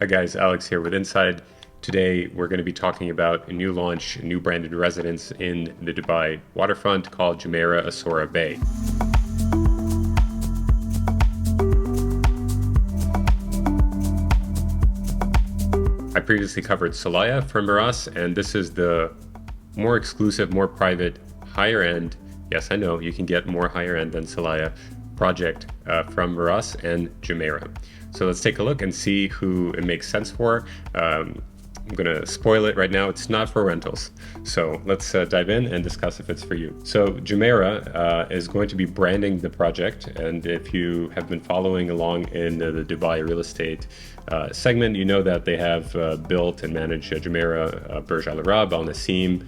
Hi guys, Alex here with Inside. Today we're going to be talking about a new launch, a new branded residence in the Dubai Waterfront called Jumeirah Asora Bay. I previously covered Salaya from Meraas, and this is the more exclusive, more private, higher end, yes I know you can get more higher end than Salaya, project from Meraas and Jumeirah. So let's take a look and see who it makes sense for. I'm gonna spoil it right now, it's not for rentals. So let's dive in and discuss if it's for you. So Jumeirah is going to be branding the project, and if you have been following along in the Dubai real estate segment, you know that they have built and managed Jumeirah, Burj Al Arab, Al Naseem,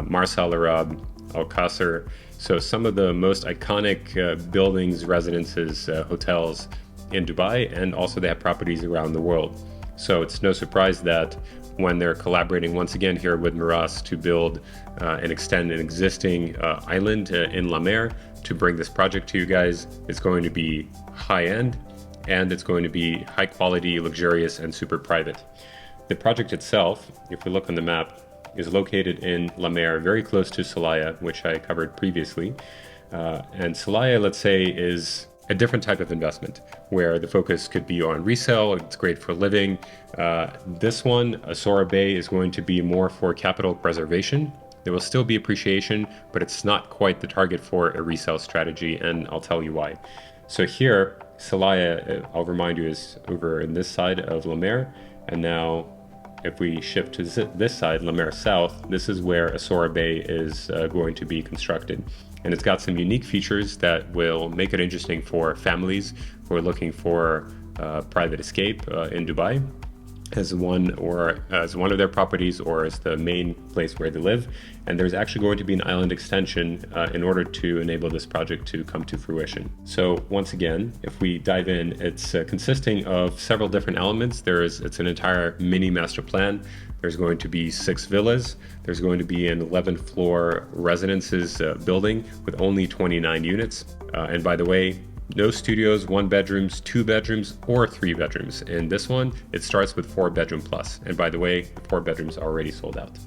Mars Al Arab, Al Qasr. So some of the most iconic buildings, residences, hotels in Dubai, and also they have properties around the world. So it's no surprise that when they're collaborating once again here with Meraas to build and extend an existing island in La Mer to bring this project to you guys, it's going to be high end and it's going to be high quality, luxurious, and super private. The project itself, if we look on the map, is located in La Mer, very close to Salaya, which I covered previously. And Salaya, let's say, is a different type of investment where the focus could be on resale. It's great for living. This one, Asora Bay, is going to be more for capital preservation. There will still be appreciation, but it's not quite the target for a resale strategy, and I'll tell you why. So here, Salaya, I'll remind you, is over in this side of La Mer, and now if we shift to this side, Mer South, this is where Asora Bay is going to be constructed. And it's got some unique features that will make it interesting for families who are looking for private escape in Dubai as one of their properties or as the main place where they live. And there's actually going to be an island extension in order to enable this project to come to fruition. So once again, if we dive in, it's consisting of several different elements. It's an entire mini master plan. There's going to be 6 villas. There's going to be an 11-floor residences building with only 29 units. And by the way, no studios, 1 bedrooms, 2 bedrooms, or 3 bedrooms. In this one, it starts with 4 bedroom plus. And by the way, the 4 bedrooms are already sold out.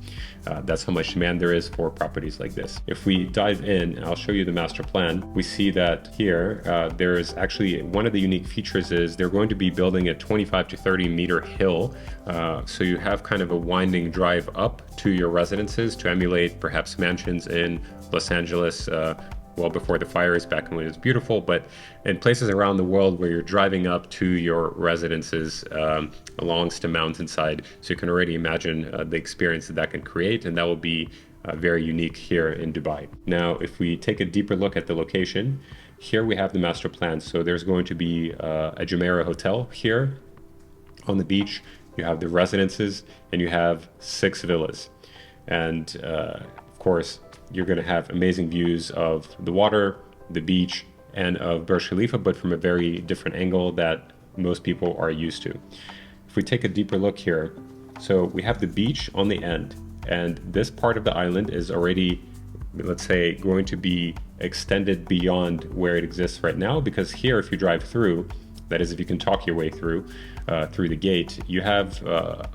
That's how much demand there is for properties like this. If we dive in, and I'll show you the master plan, we see that here, there is actually one of the unique features is they're going to be building a 25 to 30 meter hill. So you have kind of a winding drive up to your residences to emulate perhaps mansions in Los Angeles, well before the fires, back when it was beautiful, but in places around the world where you're driving up to your residences along the mountainside. So you can already imagine the experience that can create, and that will be very unique here in Dubai. Now, if we take a deeper look at the location, here we have the master plan. So there's going to be a Jumeirah hotel here on the beach. You have the residences, and you have 6 villas. And of course, you're going to have amazing views of the water, the beach, and of Burj Khalifa, but from a very different angle that most people are used to. If we take a deeper look here, so we have the beach on the end, and this part of the island is already, let's say, going to be extended beyond where it exists right now, because here, if you drive through, that is, if you can talk your way through the gate, you have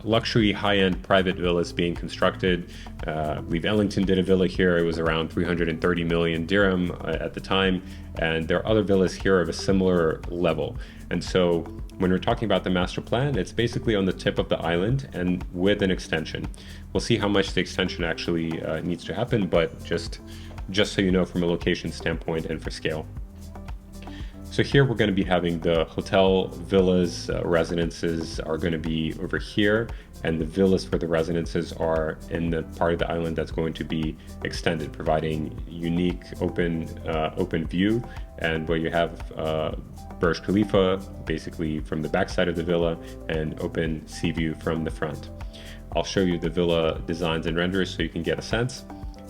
luxury high-end private villas being constructed. I believe Ellington did a villa here. It was around 330 million dirham at the time. And there are other villas here of a similar level. And so when we're talking about the master plan, it's basically on the tip of the island and with an extension. We'll see how much the extension actually needs to happen, but just so you know from a location standpoint and for scale. So here we're going to be having the hotel, villas, residences are going to be over here, and the villas for the residences are in the part of the island that's going to be extended, providing unique open view, and where you have Burj Khalifa basically from the backside of the villa and open sea view from the front. I'll show you the villa designs and renders so you can get a sense.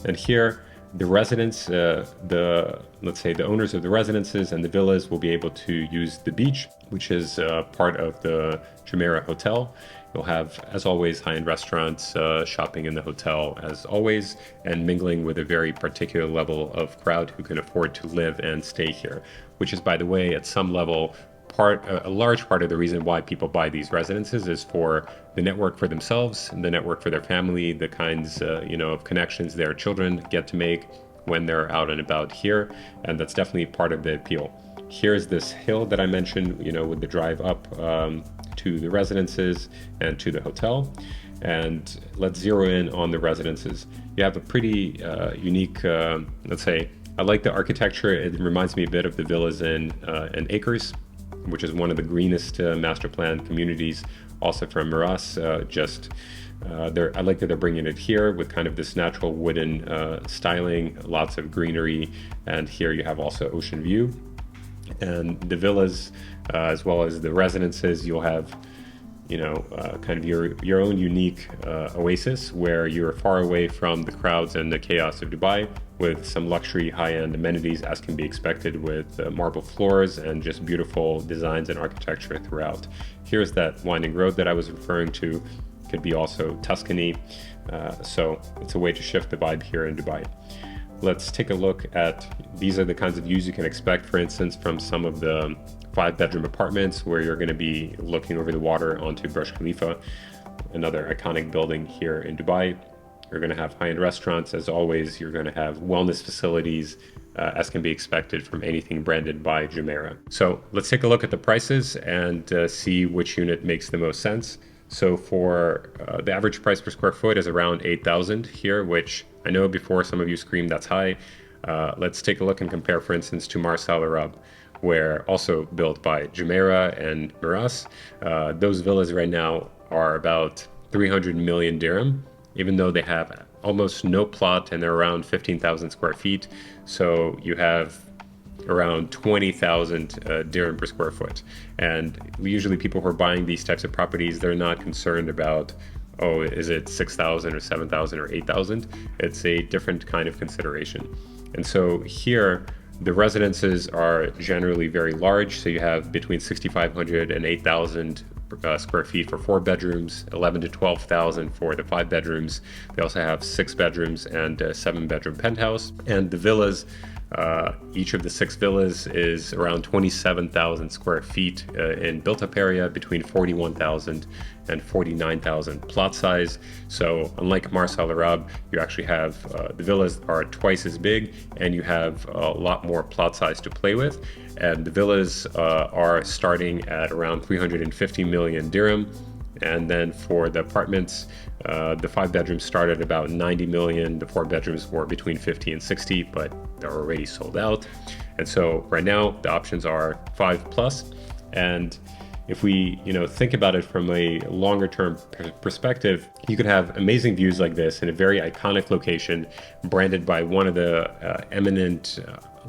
And here, the residents, let's say the owners of the residences and the villas will be able to use the beach, which is part of the Jumeirah hotel. You'll have, as always, high-end restaurants, shopping in the hotel as always, and mingling with a very particular level of crowd who can afford to live and stay here, which is, by the way, at some level, a large part of the reason why people buy these residences is for the network for themselves, the network for their family, the kinds, of connections their children get to make when they're out and about here. And that's definitely part of the appeal. Here's this hill that I mentioned, with the drive up to the residences and to the hotel. And let's zero in on the residences. You have a pretty unique, let's say, I like the architecture. It reminds me a bit of the villas in Acres, which is one of the greenest master plan communities, also from Meraas. I like that they're bringing it here with kind of this natural wooden styling, lots of greenery, and here you have also ocean view. And the villas, as well as the residences, you'll have kind of your own unique oasis where you're far away from the crowds and the chaos of Dubai, with some luxury high-end amenities as can be expected, with marble floors and just beautiful designs and architecture throughout. Here's that winding road that I was referring to. Could be also Tuscany. So it's a way to shift the vibe here in Dubai. Let's take a look at, these are the kinds of views you can expect, for instance, from some of the 5-bedroom apartments where you're going to be looking over the water onto Burj Khalifa, another iconic building here in Dubai. You're going to have high-end restaurants. As always, you're going to have wellness facilities, as can be expected from anything branded by Jumeirah. So let's take a look at the prices and see which unit makes the most sense. So for the average price per square foot is around 8,000 here, which I know before some of you screamed that's high. Let's take a look and compare, for instance, to Mer South, where also built by Jumeirah and Meraas. Those villas right now are about 300 million dirham, even though they have almost no plot and they're around 15,000 square feet. So you have around 20,000 dirham per square foot. And usually people who are buying these types of properties, they're not concerned about, oh, is it 6,000 or 7,000 or 8,000? It's a different kind of consideration. And so here, the residences are generally very large. So you have between 6,500 and 8,000 square feet for 4 bedrooms, 11 to 12,000 for the 5 bedrooms. They also have 6 bedrooms and a 7-bedroom penthouse. And the villas, each of the 6 villas is around 27,000 square feet in built-up area, between 41,000 and 49,000 plot size. So unlike Mer South, you actually have the villas are twice as big, and you have a lot more plot size to play with. And the villas are starting at around 350 million dirham. And then for the apartments, the 5 bedrooms start at about 90 million. The 4 bedrooms were between 50 and 60, but they're already sold out. And so right now the options are 5 plus. And if we, think about it from a longer term perspective, you could have amazing views like this in a very iconic location, branded by one of the eminent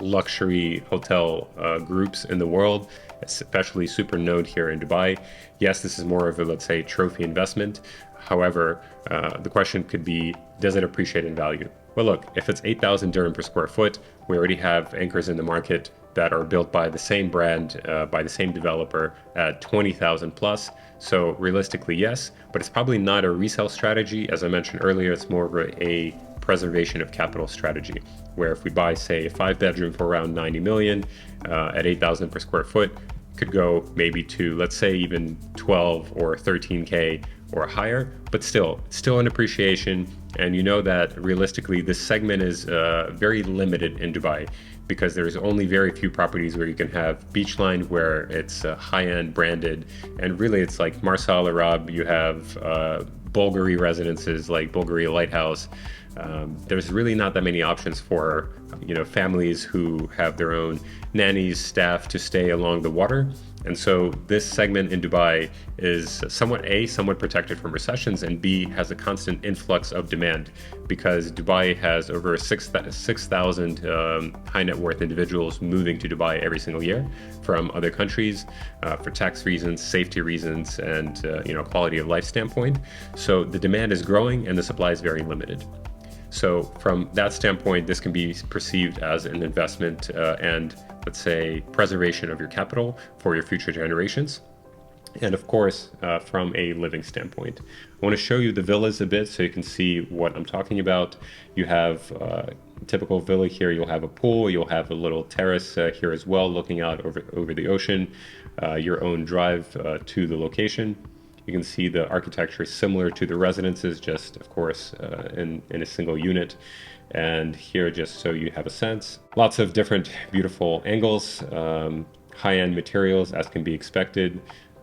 luxury hotel groups in the world, especially super known here in Dubai. Yes, this is more of a, let's say, trophy investment. However, the question could be, does it appreciate in value? Well, look, if it's 8,000 dirham per square foot, we already have anchors in the market that are built by the same brand, by the same developer at 20,000 plus. So realistically, yes, but it's probably not a resale strategy. As I mentioned earlier, it's more of a preservation of capital strategy, where if we buy, say, a 5 bedroom for around 90 million at 8,000 per square foot, could go maybe to, let's say, even 12 or 13K or higher, but still an appreciation. And you know that realistically, this segment is very limited in Dubai, because there's only very few properties where you can have beachline, where it's high-end branded. And really, it's like Mer South, you have Bulgari residences like Bulgari Lighthouse. There's really not that many options for families who have their own nannies, staff to stay along the water. And so this segment in Dubai is somewhat protected from recessions, and B, has a constant influx of demand, because Dubai has over 6,000 high net worth individuals moving to Dubai every single year from other countries for tax reasons, safety reasons, and quality of life standpoint. So the demand is growing and the supply is very limited. So from that standpoint, this can be perceived as an investment and, let's say, preservation of your capital for your future generations. And of course, from a living standpoint, I want to show you the villas a bit so you can see what I'm talking about. You have a typical villa here. You'll have a pool. You'll have a little terrace here as well, looking out over the ocean. your own drive to the location. You can see the architecture is similar to the residences, just of course in a single unit. And here, just so you have a sense, lots of different beautiful angles, high-end materials as can be expected.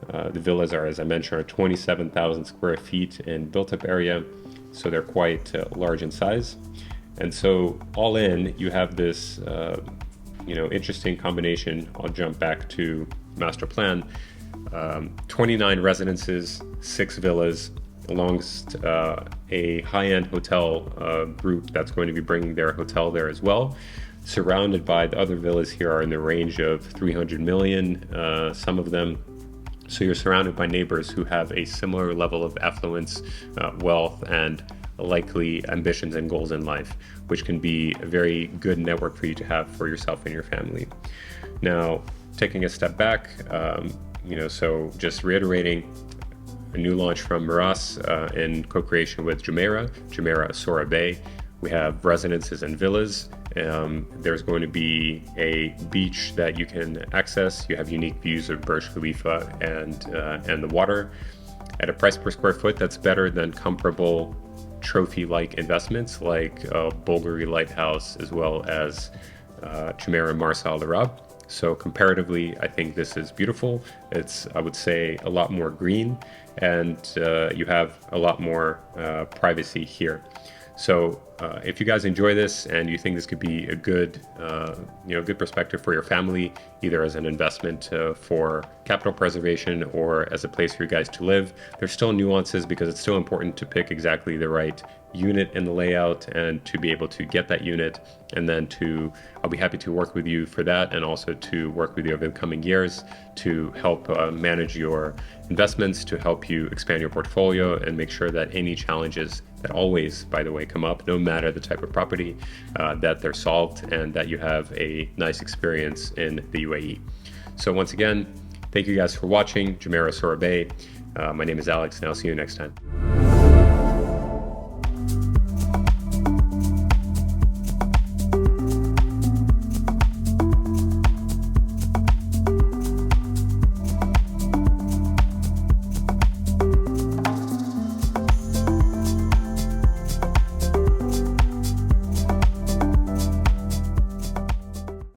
The villas are, as I mentioned, are 27,000 square feet in built-up area, so they're quite large in size. And so all in, you have this interesting combination. I'll jump back to master plan. 29 residences, 6 villas, amongst a high-end hotel group that's going to be bringing their hotel there as well. Surrounded by the other villas here are in the range of 300 million, some of them. So you're surrounded by neighbors who have a similar level of affluence, wealth, and likely ambitions and goals in life, which can be a very good network for you to have for yourself and your family. Now, taking a step back, so just reiterating, a new launch from Meraas in co-creation with Jumeirah Asora Bay. We have residences and villas. There's going to be a beach that you can access. You have unique views of Burj Khalifa and the water at a price per square foot that's better than comparable trophy-like investments like Bulgari Lighthouse as well as Jumeirah Mer South. So comparatively, I think this is beautiful. It's, I would say, a lot more green, and you have a lot more privacy here. So if you guys enjoy this and you think this could be a good, good perspective for your family, either as an investment for capital preservation or as a place for you guys to live, there's still nuances because it's still important to pick exactly the right unit in the layout and to be able to get that unit. And then I'll be happy to work with you for that, and also to work with you over the coming years to help manage your investments, to help you expand your portfolio and make sure that any challenges that always, by the way, come up, no matter the type of property, that they're solved and that you have a nice experience in the UAE. So once again, thank you guys for watching Jumeirah Asora Bay. My name is Alex, and I'll see you next time.